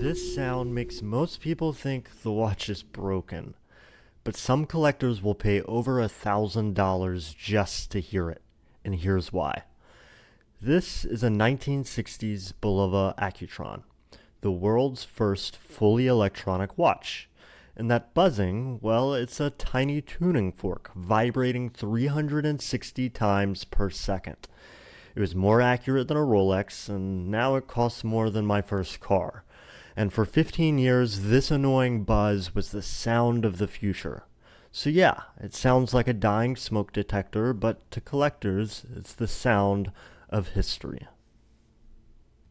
This sound makes most people think the watch is broken, but some collectors will pay over $1,000 just to hear it, and here's why. This is a 1960s Bulova Accutrons, the world's first fully electronic watch. And that buzzing, well, it's a tiny tuning fork vibrating 360 times per second. It was more accurate than a Rolex, and now it costs more than my first car. And for 15 years, this annoying buzz was the sound of the future. So yeah, it sounds like a dying smoke detector, but to collectors, it's the sound of history.